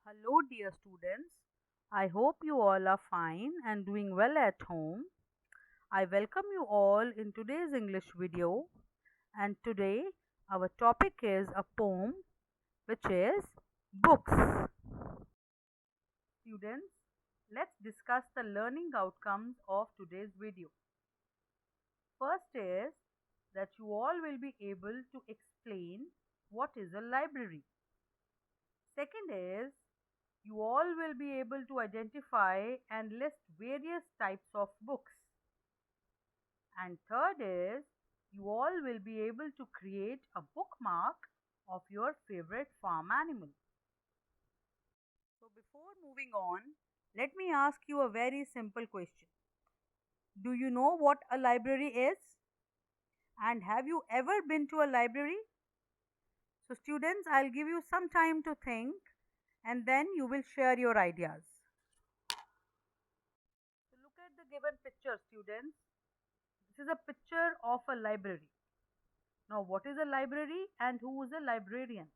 Hello, dear students. I hope you all are fine and doing well at home. I welcome you all in today's English video, and today our topic is a poem which is books. Students, let's discuss the learning outcomes of today's video. First is that you all will be able to explain what is a library. Second is you all will be able to identify and list various types of books. And third is you all will be able to create a bookmark of your favorite farm animal. So before moving on, let me ask you a very simple question. Do you know what a library is? And have you ever been to a library? So students, I'll give you some time to think and then you will share your ideas. So look at the given picture, students. This is a picture of a library. Now, what is a library and who is a librarian?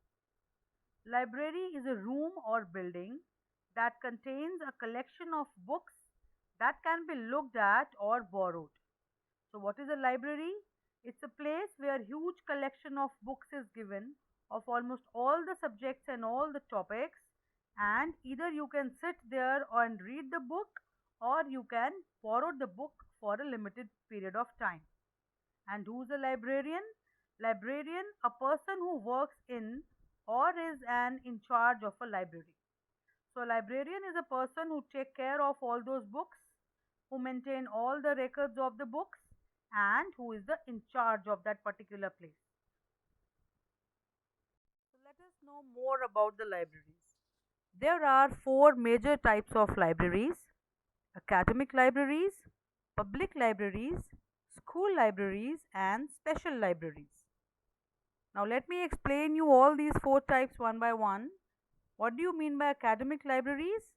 Library is a room or building that contains a collection of books that can be looked at or borrowed. So, what is a library? It's a place where huge collection of books is given of almost all the subjects and all the topics, and either you can sit there and read the book or you can borrow the book for a limited period of time. And who's a librarian? Librarian, a person who works in or is an in charge of a library. So librarian is a person who take care of all those books, who maintain all the records of the books, and who is the in charge of that particular place. So let us know more about the libraries. There are four major types of libraries: academic libraries, public libraries, school libraries, and special libraries. Now let me explain you all these four types one by one. What do you mean by academic libraries?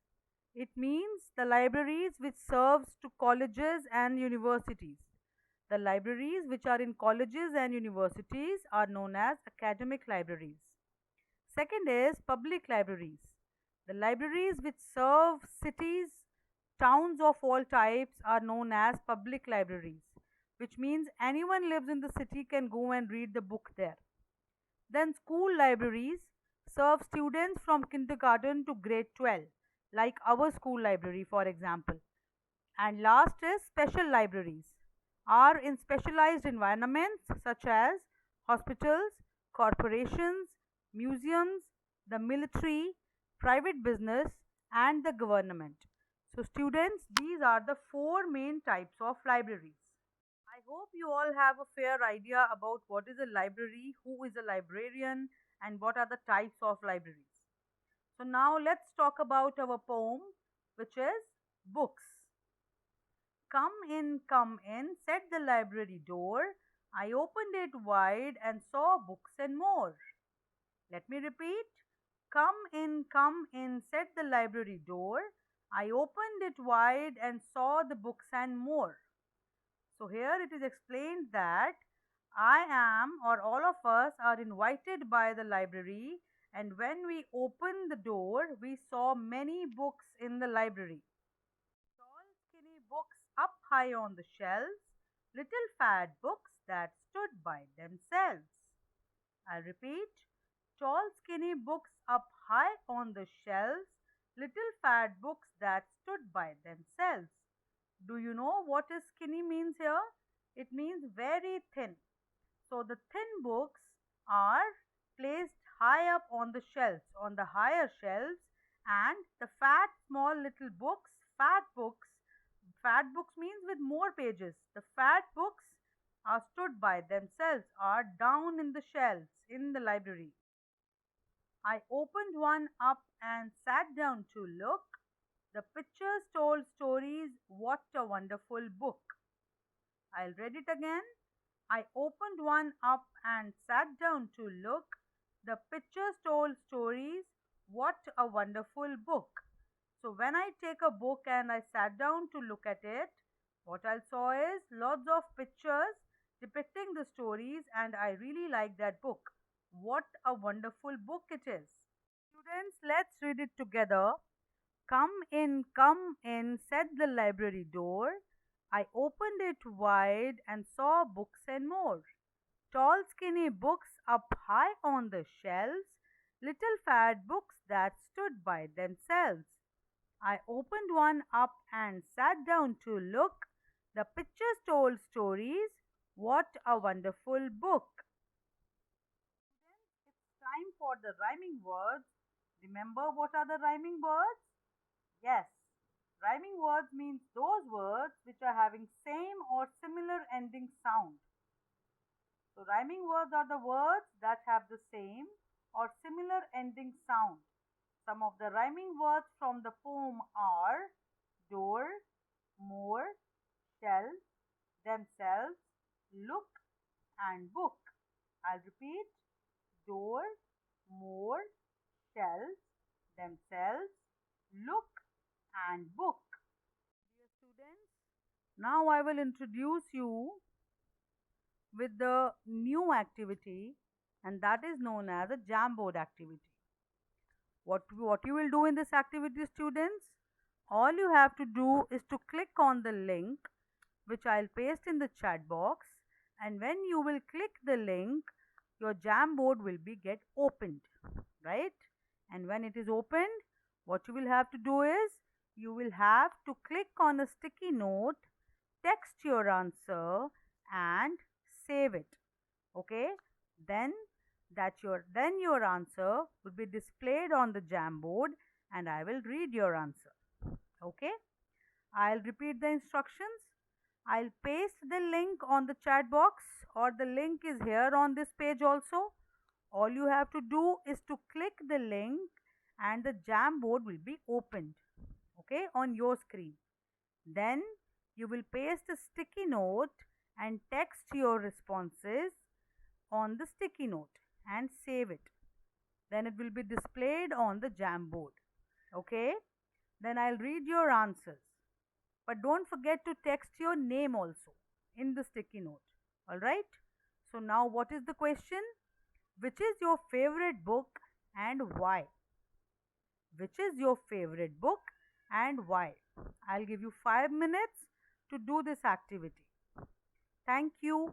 It means the libraries which serves to colleges and universities. The libraries which are in colleges and universities are known as academic libraries. Second is public libraries. The libraries which serve cities, towns of all types are known as public libraries, which means anyone lives in the city can go and read the book there. Then school libraries serve students from kindergarten to grade 12, like our school library for example. And last is special libraries, are in specialized environments such as hospitals, corporations, museums, the military, private business, and the government. So students, these are the four main types of libraries. I hope you all have a fair idea about what is a library, who is a librarian, and what are the types of libraries. So now let's talk about our poem, which is books. Come in, said the library door. I opened it wide and saw books and more. Let me repeat. Come in, said the library door. I opened it wide and saw the books and more. So here it is explained that I am or all of us are invited by the library, and when we opened the door we saw many books in the library. Tall skinny books up high on the shelves, little fat books that stood by themselves. I'll repeat. Tall skinny books up high on the shelves, little fat books that stood by themselves. Do you know what is skinny means here? It means very thin. So the thin books are placed high up on the shelves, on the higher shelves, and the fat small little books, fat books means with more pages. The fat books are stood by themselves, are down in the shelves in the library. I opened one up and sat down to look. The pictures told stories. What a wonderful book. I'll read it again. I opened one up and sat down to look. The pictures told stories. What a wonderful book. So when I take a book and I sat down to look at it, what I saw is lots of pictures depicting the stories, and I really like that book. What a wonderful book it is. Students, let's read it together. Come in, said the library door. I opened it wide and saw books and more. Tall, skinny books up high on the shelves, little fat books that stood by themselves. I opened one up and sat down to look. The pictures told stories. What a wonderful book! It's time for the rhyming words. Remember what are the rhyming words? Yes, rhyming words means those words which are having same or similar ending sound. So rhyming words are the words that have the same or similar ending sound. Some of the rhyming words from the poem are door, more, shell, themselves, look and book. I'll repeat door, more, shells, themselves, look and book. Dear students, now I will introduce you with the new activity, and that is known as a Jamboard activity. What you will do in this activity, students? All you have to do is to click on the link which I'll paste in the chat box, and when you will click the link, your Jamboard will be get opened, right? And when it is opened, what you will have to do is you will have to click on a sticky note, text your answer and save it. Okay, then your answer will be displayed on the Jamboard and I will read your answer. Okay, I'll repeat the instructions. I'll paste the link on the chat box, or the link is here on this page also. All you have to do is to click the link and the Jamboard will be opened, okay, on your screen. Then you will paste a sticky note and text your responses on the sticky note and save it. Then it will be displayed on the Jamboard. Okay, then I'll read your answers. But don't forget to text your name also in the sticky note. Alright. So now what is the question? Which is your favorite book and why? Which is your favorite book and why? I'll give you 5 minutes to do this activity. Thank you.